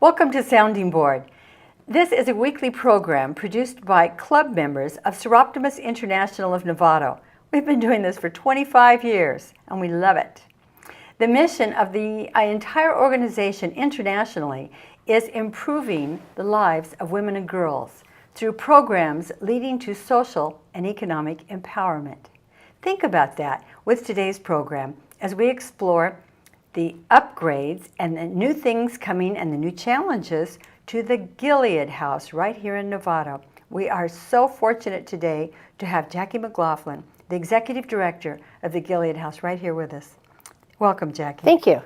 Welcome to Sounding Board. This is a weekly program produced by club members of Seroptimus International of Novato. We've been doing this for 25 years, and we love it. The mission of the entire organization internationally is improving the lives of women and girls through programs leading to social and economic empowerment. Think about that with today's program as we explore the upgrades and the new things coming and the new challenges to the Gilead House right here in Novato. We are so fortunate today to have Jacque MacLaughlin, the Executive Director of the Gilead House, right here with us. Welcome, Jacque. Thank you.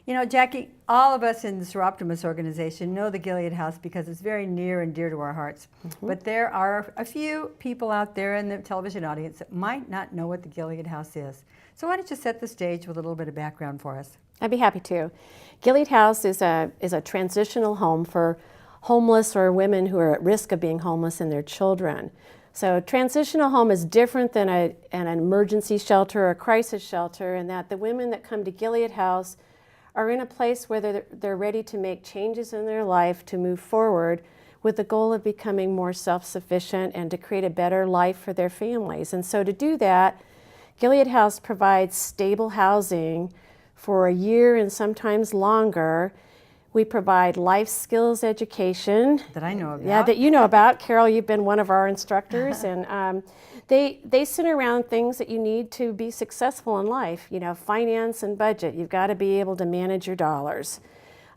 You know, Jacque, all of us in the Seroptimus organization know the Gilead House because it's very near and dear to our hearts. But there are a few people out there in the television audience that might not know what the Gilead House is. So why don't you set the stage with a little bit of background for us? I'd be happy to. Gilead House is a transitional home for homeless or women who are at risk of being homeless and their children. So transitional home is different than an emergency shelter or a crisis shelter in that the women that come to Gilead House are in a place where they're ready to make changes in their life to move forward with the goal of becoming more self-sufficient and to create a better life for their families. And so to do that, Gilead House provides stable housing for a year and sometimes longer. We provide life skills education. That I know about. Yeah, that you know about. Carol, you've been one of our instructors. And they center around things that you need to be successful in life. You know, finance and budget. You've got to be able to manage your dollars.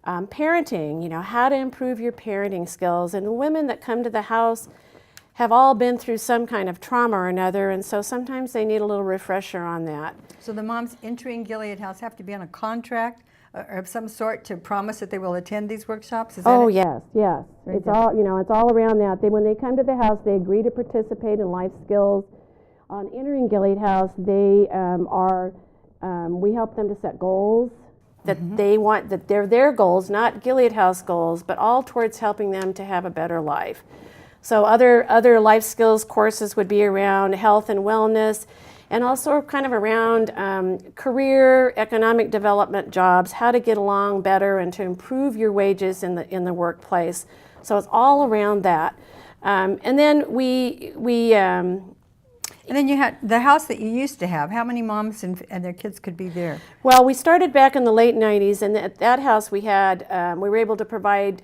Parenting, you know, how to improve your parenting skills. And the women that come to the house have all been through some kind of trauma or another, and so sometimes they need a little refresher on that. So the moms entering Gilead House have to be on a contract or of some sort to promise that they will attend these workshops? Is that it? Yes. It's all, you know, it's all around that. When they come to the house, they agree to participate in life skills. On entering Gilead House, we help them to set goals that they want, that they're their goals, not Gilead House goals, but all towards helping them to have a better life. So other life skills courses would be around health and wellness, and also kind of around career, economic development, jobs, how to get along better and to improve your wages in the workplace. So it's all around that. And then and then you had the house that you used to have. How many moms and their kids could be there? Well, we started back in the late 90s, and at that house we were able to provide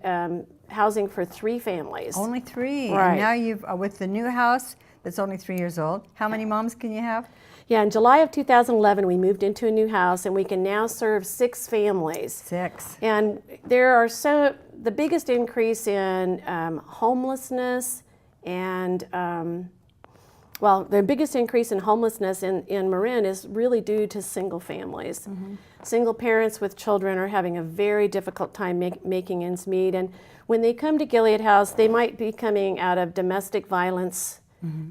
housing for 3 families. Only 3. Right. And now you've, with the new house that's only 3 years old, how many moms can you have? Yeah, in July of 2011, we moved into a new house, and we can now serve 6 families. 6. And there are the biggest increase in homelessness and, the biggest increase in homelessness in Marin is really due to single families. Single parents with children are having a very difficult time making ends meet. And when they come to Gilead House, they might be coming out of domestic violence.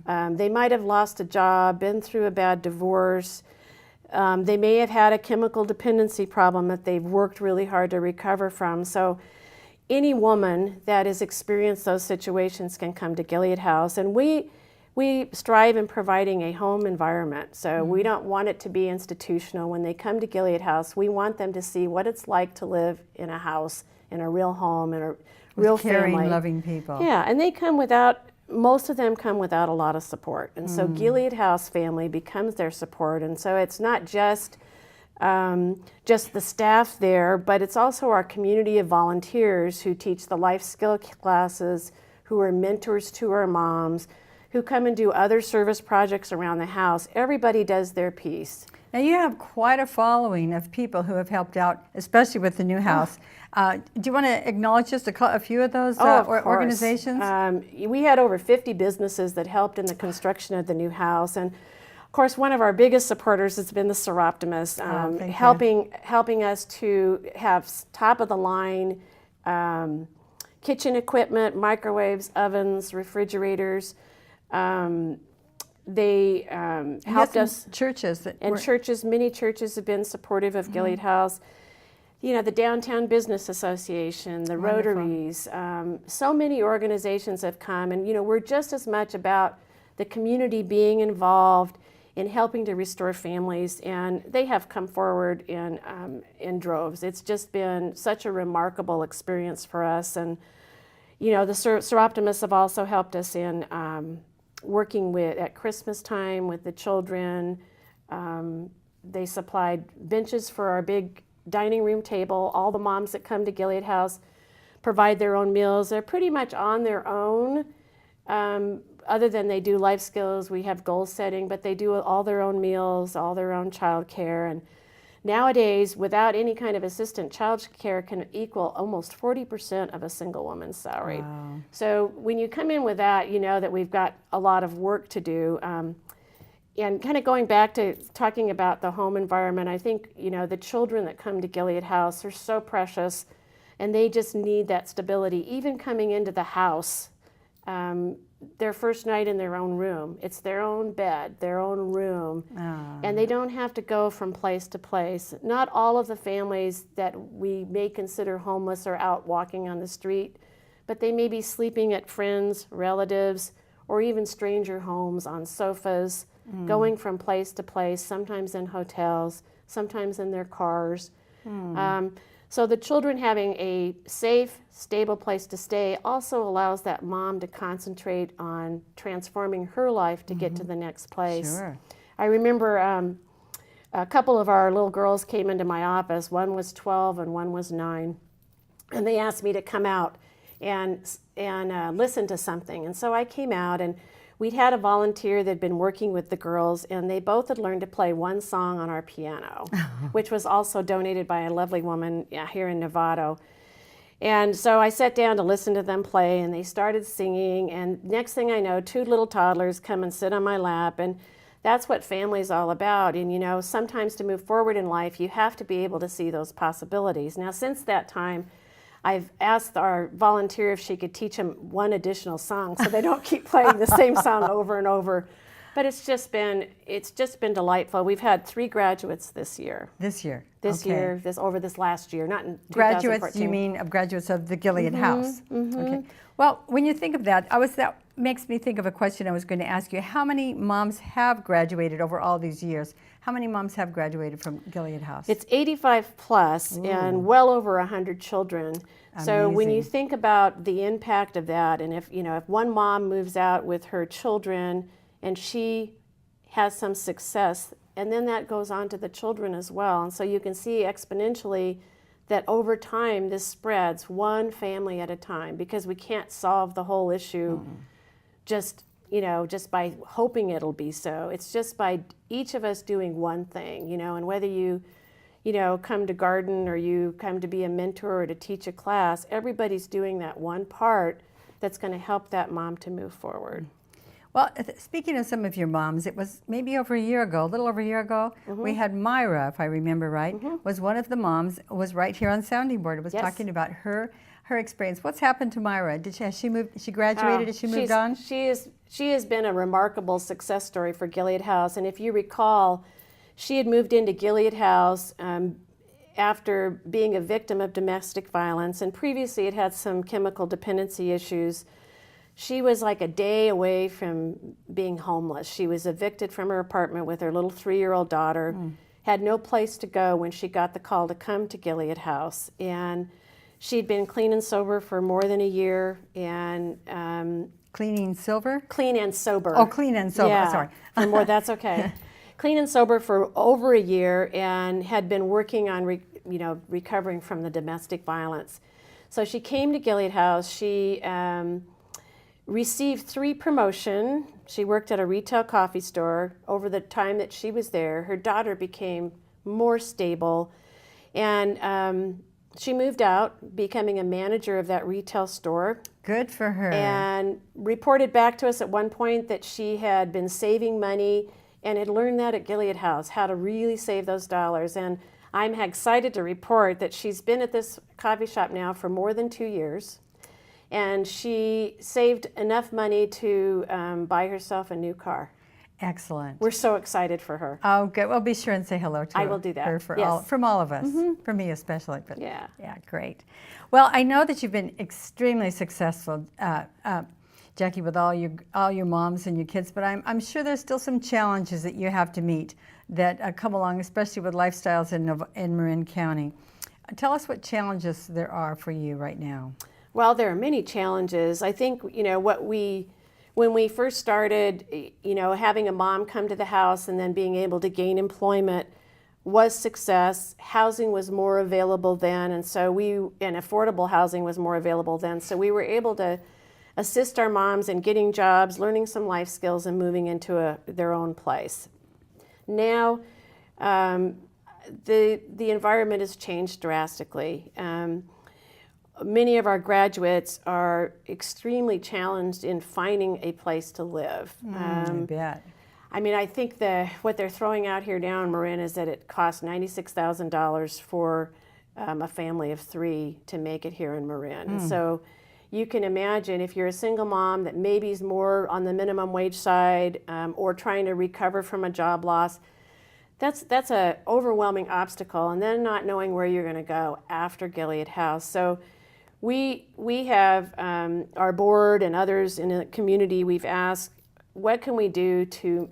They might have lost a job, been through a bad divorce. They may have had a chemical dependency problem that they've worked really hard to recover from. So any woman that has experienced those situations can come to Gilead House. And we strive in providing a home environment. So we don't want it to be institutional. When they come to Gilead House, we want them to see what it's like to live in a house, in a real home, in a real caring, family. loving people. Yeah, and most of them come without a lot of support. And so Gilead House family becomes their support. And so it's not just the staff there, but it's also our community of volunteers who teach the life skill classes, who are mentors to our moms, who come and do other service projects around the house. Everybody does their piece. Now you have quite a following of people who have helped out, especially with the new house. Do you want to acknowledge just a few of those organizations? We had over 50 businesses that helped in the construction of the new house. And of course, one of our biggest supporters has been the Seroptimus, helping us to have top of the line kitchen equipment, microwaves, ovens, refrigerators. They helped us. Churches that And churches, many churches have been supportive of Gilead House. You know, the Downtown Business Association, the Wonderful. Rotaries, so many organizations have come, and you know, we're just as much about the community being involved in helping to restore families, and they have come forward in droves. It's just been such a remarkable experience for us, and you know, the Seroptimists have also helped us in working with at Christmas time with the children. They supplied benches for our big dining room table. All the moms that come to Gilead House provide their own meals. They're pretty much on their own, other than they do life skills. We have goal setting, but they do all their own meals, all their own child care. And nowadays, without any kind of assistant, child care can equal almost 40% of a single woman's salary. Wow. So when you come in with that, you know that we've got a lot of work to do. And kind of going back to talking about the home environment, I think, you know, the children that come to Gilead House are so precious, and they just need that stability. Even coming into the house, their first night in their own room, it's their own bed, their own room, and they don't have to go from place to place. Not all of the families that we may consider homeless are out walking on the street, but they may be sleeping at friends, relatives, or even stranger homes on sofas, going from place to place, sometimes in hotels, sometimes in their cars. So the children having a safe, stable place to stay also allows that mom to concentrate on transforming her life to get to the next place. Sure. I remember a couple of our little girls came into my office. One was 12 and one was 9. And they asked me to come out and listen to something. And so I came out, and we'd had a volunteer that had been working with the girls, and they both had learned to play one song on our piano, which was also donated by a lovely woman here in Novato. And so I sat down to listen to them play, and they started singing, and next thing I know, 2 little toddlers come and sit on my lap, and that's what family's all about. And you know, sometimes to move forward in life, you have to be able to see those possibilities. Now, since that time, I've asked our volunteer if she could teach them one additional song so they don't keep playing the same song over and over. But it's just been delightful. We've had 3 graduates this year. This year? This year, over this last year, not in 2014. Graduates, you mean of graduates of the Gilead House? Okay. Well, when you think of that, that makes me think of a question I was going to ask you. How many moms have graduated over all these years? How many moms have graduated from Gilead House? It's 85 plus and well over 100 children. So when you think about the impact of that, and if one mom moves out with her children and she has some success, and then that goes on to the children as well. And so you can see exponentially that over time this spreads one family at a time, because we can't solve the whole issue just by hoping it'll be so. It's just by each of us doing one thing, and whether you come to garden or you come to be a mentor or to teach a class, everybody's doing that one part that's going to help that mom to move forward. Well, speaking of some of your moms, it was maybe over a year ago, a little over a year ago, we had Myra, if I remember right, was one of the moms, was right here on Sounding Board. It was talking about her experience. What's happened to Myra? Has she moved? She graduated? Has she moved on? She has been a remarkable success story for Gilead House. And if you recall, she had moved into Gilead House after being a victim of domestic violence, and previously had some chemical dependency issues. She was like a day away from being homeless. She was evicted from her apartment with her little 3-year-old daughter, had no place to go when she got the call to come to Gilead House. And she'd been clean and sober for more than a year. And Cleaning silver? Clean and sober. Oh, clean and sober, yeah, sorry. for more, that's okay. Clean and sober for over a year, and had been working on recovering from the domestic violence. So she came to Gilead House. She received 3 promotion. She worked at a retail coffee store. Over the time that she was there, her daughter became more stable, and she moved out, becoming a manager of that retail store. Good for her. And reported back to us at one point that she had been saving money and had learned that at Gilead House, how to really save those dollars. And I'm excited to report that she's been at this coffee shop now for more than 2 years. and she saved enough money to buy herself a new car. Excellent. We're so excited for her. Oh, good. Well, be sure and say hello to her. I will do that. Her from Yes. all of us, for me especially. But Yeah. yeah, great. Well, I know that you've been extremely successful, Jackie, with all your moms and your kids. But I'm sure there's still some challenges that you have to meet that come along, especially with lifestyles in Marin County. Tell us what challenges there are for you right now. Well, there are many challenges. I think, when we first started, having a mom come to the house and then being able to gain employment was success. Housing was more available then, and affordable housing was more available then. So we were able to assist our moms in getting jobs, learning some life skills, and moving into their own place. Now, the environment has changed drastically. Many of our graduates are extremely challenged in finding a place to live. I bet. I mean, I think what they're throwing out here now in Marin is that it costs $96,000 for a family of 3 to make it here in Marin. And so you can imagine if you're a single mom that maybe is more on the minimum wage side or trying to recover from a job loss, that's an overwhelming obstacle, and then not knowing where you're going to go after Gilead House. So we have our board and others in the community, we've asked, what can we do to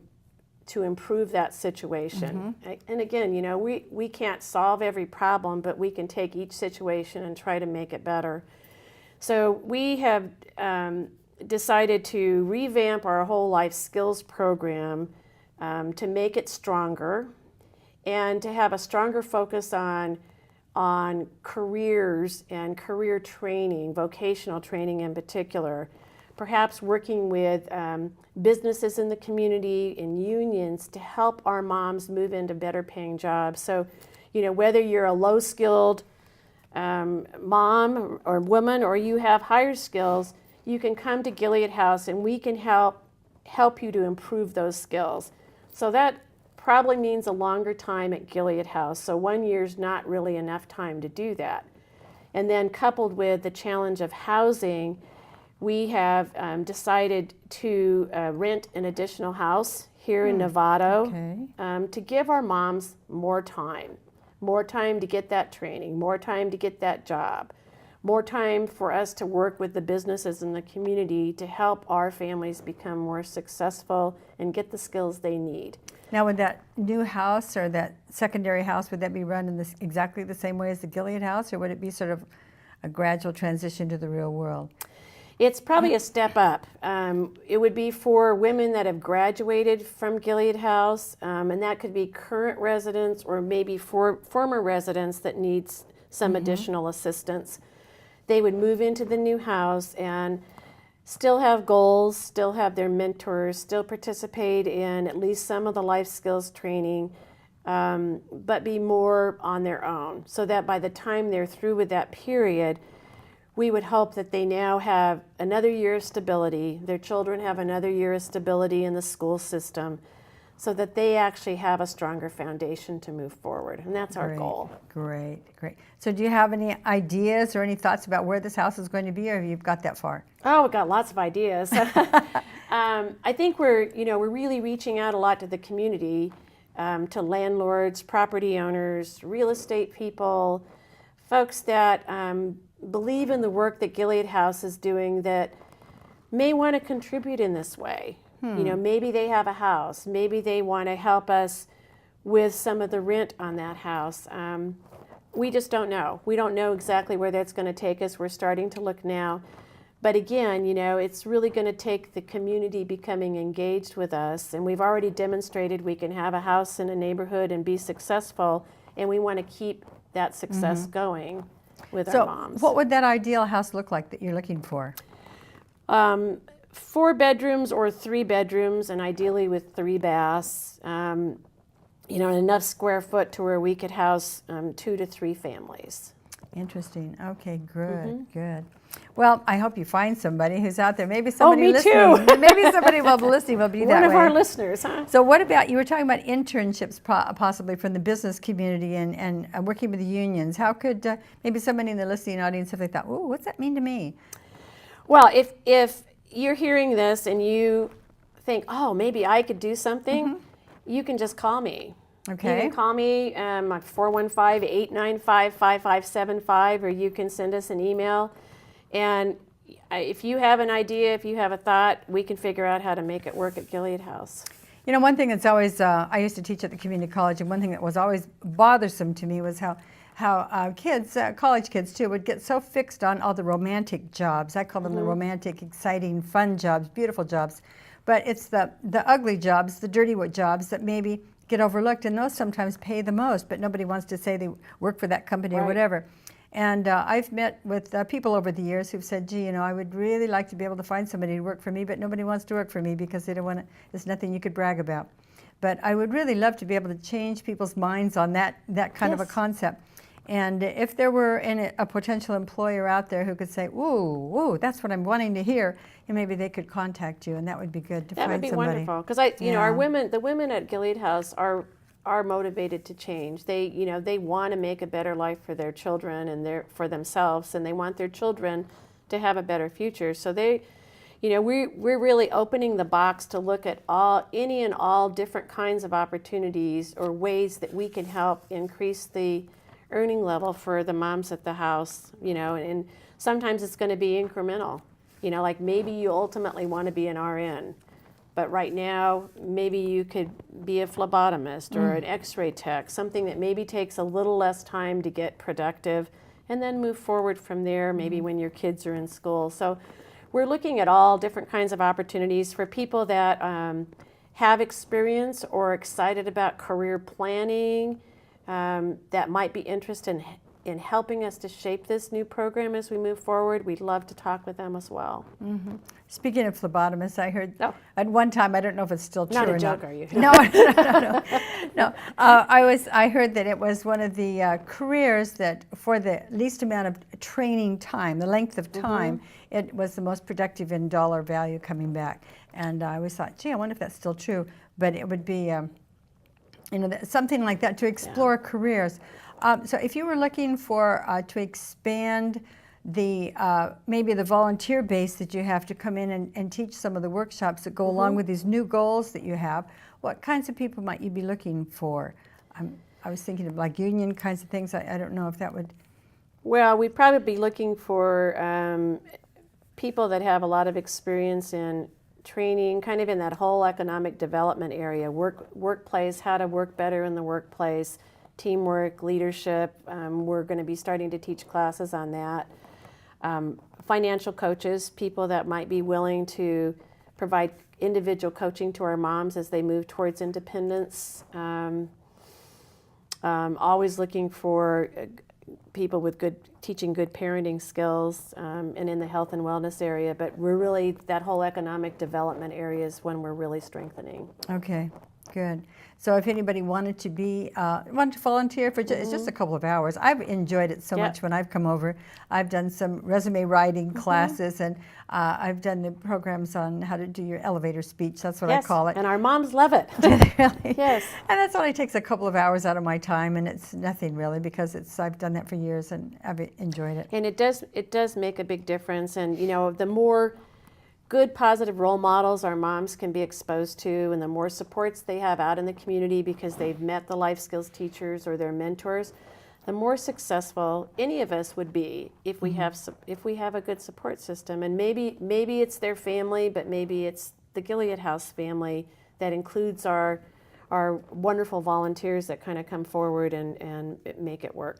improve that situation? And again, we can't solve every problem, but we can take each situation and try to make it better. So we have decided to revamp our whole life skills program to make it stronger and to have a stronger focus on careers and career training, vocational training in particular, perhaps working with businesses in the community and unions to help our moms move into better paying jobs. So, whether you're a low-skilled mom or woman or you have higher skills, you can come to Gilead House and we can help you to improve those skills. So that probably means a longer time at Gilead House. So 1 year's not really enough time to do that. And then coupled with the challenge of housing, we have decided to rent an additional house here in Novato to give our moms more time to get that training, more time to get that job, more time for us to work with the businesses in the community to help our families become more successful and get the skills they need. Now, would that new house or that secondary house, would that be run in exactly the same way as the Gilead House, or would it be sort of a gradual transition to the real world? It's probably a step up. It would be for women that have graduated from Gilead House, and that could be current residents or maybe former residents that need some additional assistance. They would move into the new house and still have goals, still have their mentors, still participate in at least some of the life skills training, but be more on their own, so that by the time they're through with that period, we would hope that they now have another year of stability, their children have another year of stability in the school system, so that they actually have a stronger foundation to move forward. And that's our goal. Great. So do you have any ideas or any thoughts about where this house is going to be, or have you got that far? Oh, we've got lots of ideas. I think we're really reaching out a lot to the community, to landlords, property owners, real estate people, folks that believe in the work that Gilead House is doing that may want to contribute in this way. Maybe they have a house. Maybe they want to help us with some of the rent on that house. We just don't know. We don't know exactly where that's going to take us. We're starting to look now. But again, it's really going to take the community becoming engaged with us. And we've already demonstrated we can have a house in a neighborhood and be successful. And we want to keep that success going with our moms. So what would that ideal house look like that you're looking for? 4 bedrooms or 3 bedrooms, and ideally with 3 baths. Enough square foot to where we could house 2 to 3 families. Interesting. Okay, good. Well, I hope you find somebody who's out there. Maybe somebody listening. Too. Maybe somebody listening will be that way. One of our listeners, huh? So what about, you were talking about internships possibly from the business community and working with the unions. How could maybe somebody in the listening audience, if they thought, oh, what's that mean to me? Well, if you're hearing this and you think, oh, maybe I could do something, you can just call me. Okay. You can call me at 415-895-5575, or you can send us an email. And if you have an idea, if you have a thought, we can figure out how to make it work at Gilead House. You know, one thing that's always, I used to teach at the community college, and one thing that was always bothersome to me was how kids, college kids too, would get so fixed on all the romantic jobs. I call them the romantic, exciting, fun jobs, beautiful jobs. But it's the ugly jobs, the dirty jobs that maybe get overlooked, and those sometimes pay the most, but nobody wants to say they work for that company or whatever. And I've met with people over the years who've said, gee, you know, I would really like to be able to find somebody to work for me, but nobody wants to work for me because they don't want to, there's nothing you could brag about. But I would really love to be able to change people's minds on that kind of a concept. And if there were a potential employer out there who could say, ooh, that's what I'm wanting to hear, and maybe they could contact you, and that would be good to find somebody. That would be wonderful, because you know, the women at Gilead House are motivated to change. They want to make a better life for their children and for themselves, and they want their children to have a better future. So we're really opening the box to look at any and all different kinds of opportunities or ways that we can help increase the earning level for the moms at the house, and sometimes it's going to be incremental. Like maybe you ultimately want to be an RN, but right now maybe you could be a phlebotomist or an x-ray tech, something that maybe takes a little less time to get productive, and then move forward from there, maybe when your kids are in school. So we're looking at all different kinds of opportunities for people that have experience or excited about career planning, that might be interested in helping us to shape this new program as we move forward. We'd love to talk with them as well. Speaking of phlebotomists, I heard at one time, I don't know if it's still true or not. Not a joke, are you? No. I heard that it was one of the careers that, for the least amount of training time, the length of time, it was the most productive in dollar value coming back. And I always thought, gee, I wonder if that's still true. But it would be something like that to explore careers. So if you were looking for to expand the maybe the volunteer base that you have to come in and teach some of the workshops that go along with these new goals that you have, what kinds of people might you be looking for? I was thinking of like union kinds of things. I don't know if that would... Well, we'd probably be looking for people that have a lot of experience in training, kind of in that whole economic development area, workplace, how to work better in the workplace, teamwork, leadership. We're going to be starting to teach classes on that. Financial coaches, people that might be willing to provide individual coaching to our moms as they move towards independence. Always looking for people with teaching good parenting skills, and in the health and wellness area, but we're really, that whole economic development area is one we're really strengthening. Okay, good. So if anybody wanted to volunteer for it's just a couple of hours. I've enjoyed it so much when I've come over. I've done some resume writing classes, and I've done the programs on how to do your elevator speech. That's what I call it. And our moms love it. Really? Yes. And that's only takes a couple of hours out of my time, and it's nothing really, because I've done that for years and I've enjoyed it. And it does make a big difference. And the more good positive role models our moms can be exposed to, and the more supports they have out in the community because they've met the life skills teachers or their mentors, the more successful any of us would be if we have a good support system. And maybe it's their family, but maybe it's the Gilead House family that includes our wonderful volunteers that kind of come forward and make it work.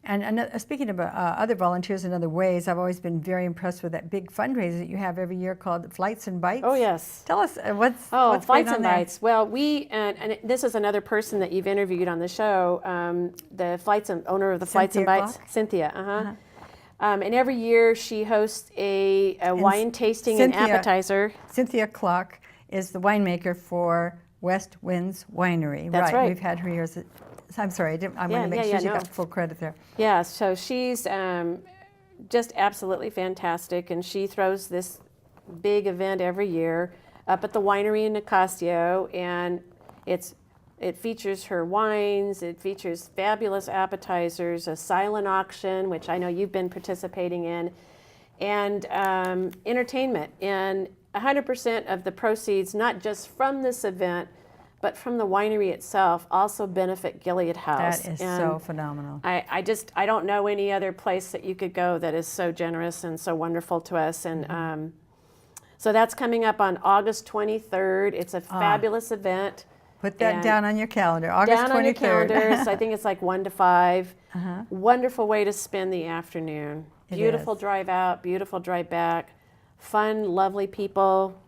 And speaking of other volunteers in other ways, I've always been very impressed with that big fundraiser that you have every year called Flights and Bites. Oh, yes. Tell us what's Flights and Bites. Well, and this is another person that you've interviewed on the show, the owner of the Flights and Bites, Cynthia. And every year she hosts a wine tasting and appetizer. Cynthia Clark is the winemaker for West Winds Winery. That's right. We've had her here. I'm sorry, I want to make sure she got full credit there. Yeah, so she's just absolutely fantastic, and she throws this big event every year up at the winery in Nicasio, and it features her wines, it features fabulous appetizers, a silent auction, which I know you've been participating in, and entertainment. And 100% of the proceeds, not just from this event, but from the winery itself, also benefit Gilead House. That is so phenomenal. I don't know any other place that you could go that is so generous and so wonderful to us. And so that's coming up on August 23rd. It's a fabulous event. Put that down on your calendar, August 23rd. Down on your calendars. I think it's like 1 to 5. Wonderful way to spend the afternoon. Beautiful drive out, beautiful drive back. Fun, lovely people.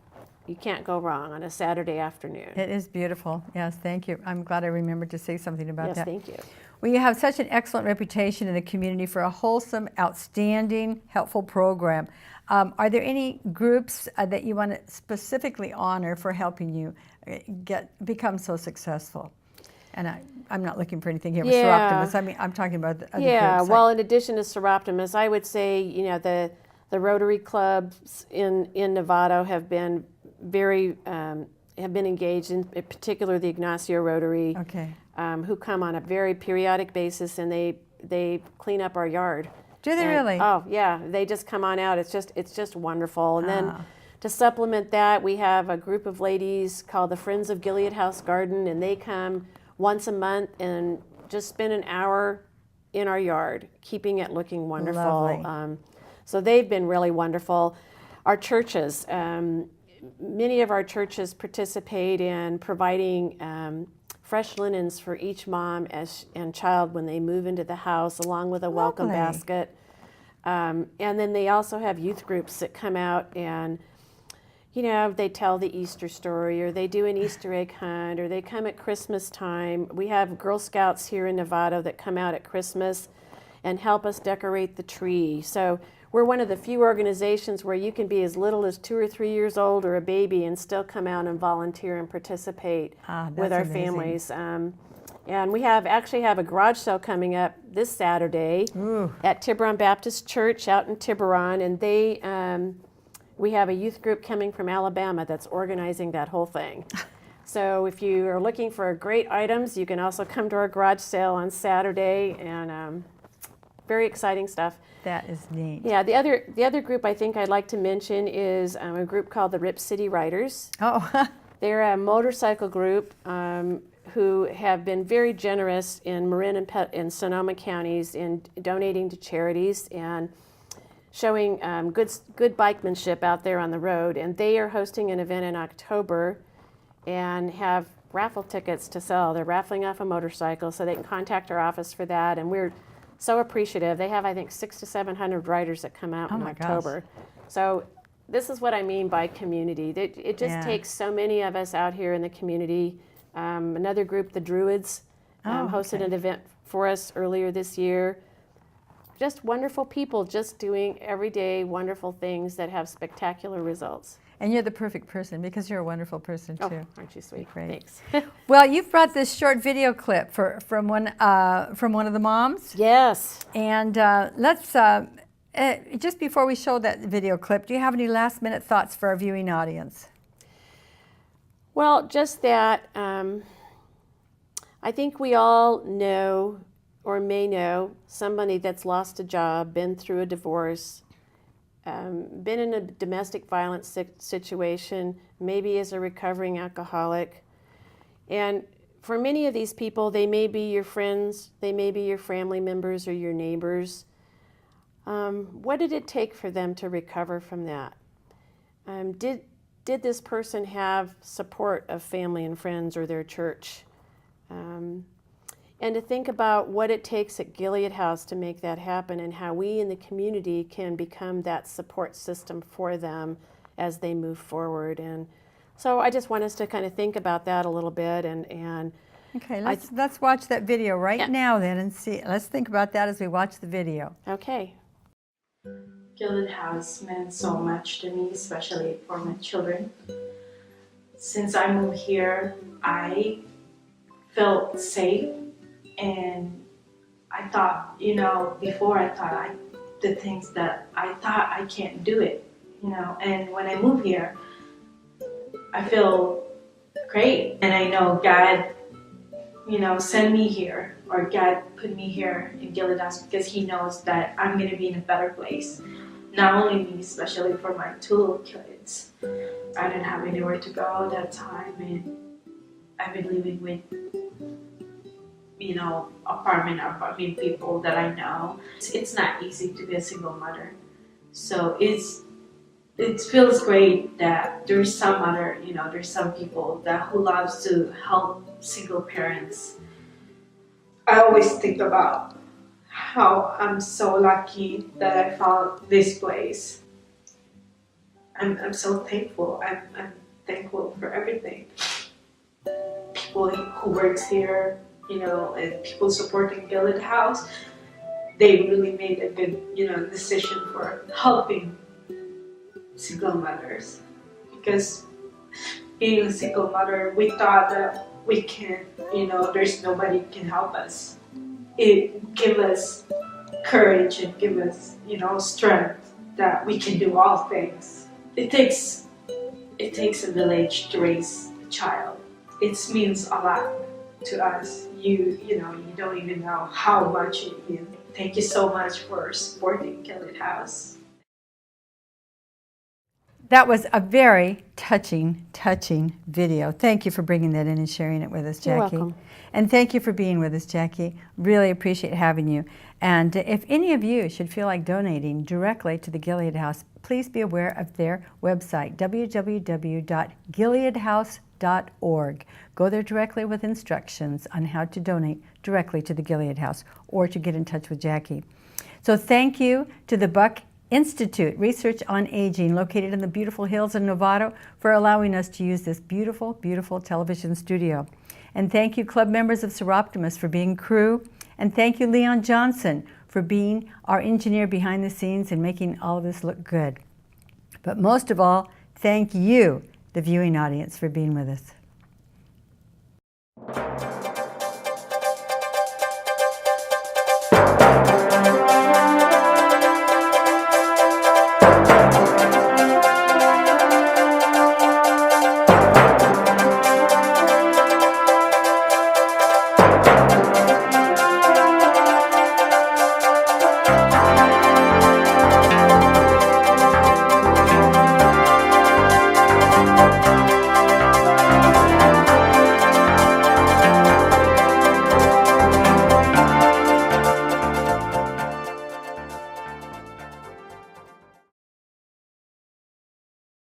You can't go wrong on a Saturday afternoon. It is beautiful. Yes, thank you. I'm glad I remembered to say something about that. Yes, thank you. Well, you have such an excellent reputation in the community for a wholesome, outstanding, helpful program. Are there any groups that you want to specifically honor for helping you become so successul? And I'm not looking for anything here with Seroptimus. I mean, I'm talking about the other groups. Yeah, well, in addition to Seroptimus, I would say, you know, the Rotary clubs in Novato have been very have been engaged, in particular the Ignacio Rotary, who come on a very periodic basis, and they clean up our yard. Do they really? Oh yeah, they just come on out. It's just wonderful. And then to supplement that, we have a group of ladies called the Friends of Gilead House Garden, and they come once a month and just spend an hour in our yard, keeping it looking wonderful. Lovely. So they've been really wonderful. Our churches, many of our churches participate in providing fresh linens for each mom and child when they move into the house, along with a welcome basket. And then they also have youth groups that come out and, you know, they tell the Easter story, or they do an Easter egg hunt, or they come at Christmas time. We have Girl Scouts here in Novato that come out at Christmas and help us decorate the tree. So we're one of the few organizations where you can be as little as 2 or 3 years old or a baby and still come out and volunteer and participate with our families. And we actually have a garage sale coming up this Saturday at Tiburon Baptist Church out in Tiburon, and we have a youth group coming from Alabama that's organizing that whole thing. So if you are looking for great items, you can also come to our garage sale on Saturday, and very exciting stuff. That is neat. Yeah, the other group I think I'd like to mention is a group called the Rip City Riders. Oh. They're a motorcycle group who have been very generous in Marin and Sonoma counties in donating to charities and showing good bikemanship out there on the road. And they are hosting an event in October and have raffle tickets to sell. They're raffling off a motorcycle, so they can contact our office for that. And we're so appreciative. They have, I think, 600 to 700 riders that come out in October. Gosh. So this is what I mean by community. It just takes so many of us out here in the community. Another group, the Druids, hosted an event for us earlier this year. Just wonderful people just doing everyday wonderful things that have spectacular results. And you're the perfect person because you're a wonderful person too. Oh, aren't you sweet? Great. Thanks. Well, you've brought this short video clip from one of the moms. Yes. And let's just before we show that video clip, do you have any last-minute thoughts for our viewing audience? Well, just that I think we all know or may know somebody that's lost a job, been through a divorce, been in a domestic violence situation, maybe as a recovering alcoholic. And for many of these people, they may be your friends, they may be your family members or your neighbors. What did it take for them to recover from that? Did this person have support of family and friends or their church? And to think about what it takes at Gilead House to make that happen, and how we in the community can become that support system for them as they move forward. And so I just want us to kind of think about that a little bit. And okay, let's watch that video right now then and see. Let's think about that as we watch the video. Okay. Gilead House meant so much to me, especially for my children. Since I moved here, I felt safe, and I thought, before I thought I did things that I thought I can't do it, and when I moved here, I feel great, and I know God, sent me here, or God put me here in Gilead House because He knows that I'm going to be in a better place. not only me, especially for my two little kids. I didn't have anywhere to go that time, and I've been living with, apartment people that I know. It's not easy to be a single mother. So it feels great that there's there's some people who loves to help single parents. I always think about how I'm so lucky that I found this place. I'm so thankful. I'm thankful for everything. People who works here, and people supporting Gilead House, they really made a good, decision for helping single mothers. Because being a single mother, we thought that we can, there's nobody can help us. It give us courage and give us, strength that we can do all things. It takes a village to raise a child. It means a lot to us. You don't even know how much it means. Thank you so much for supporting Gilead House. That was a very touching video. Thank you for bringing that in and sharing it with us, Jackie. You're welcome. And thank you for being with us, Jackie. Really appreciate having you. And if any of you should feel like donating directly to the Gilead House, please be aware of their website, www.gileadhouse.org. Go there directly with instructions on how to donate directly to the Gilead House or to get in touch with Jackie. So thank you to the Buck Institute, Research on Aging, located in the beautiful hills of Novato, for allowing us to use this beautiful, beautiful television studio. And thank you, club members of Seroptimus, for being crew. And thank you, Leon Johnson, for being our engineer behind the scenes and making all of this look good. But most of all, thank you, the viewing audience, for being with us.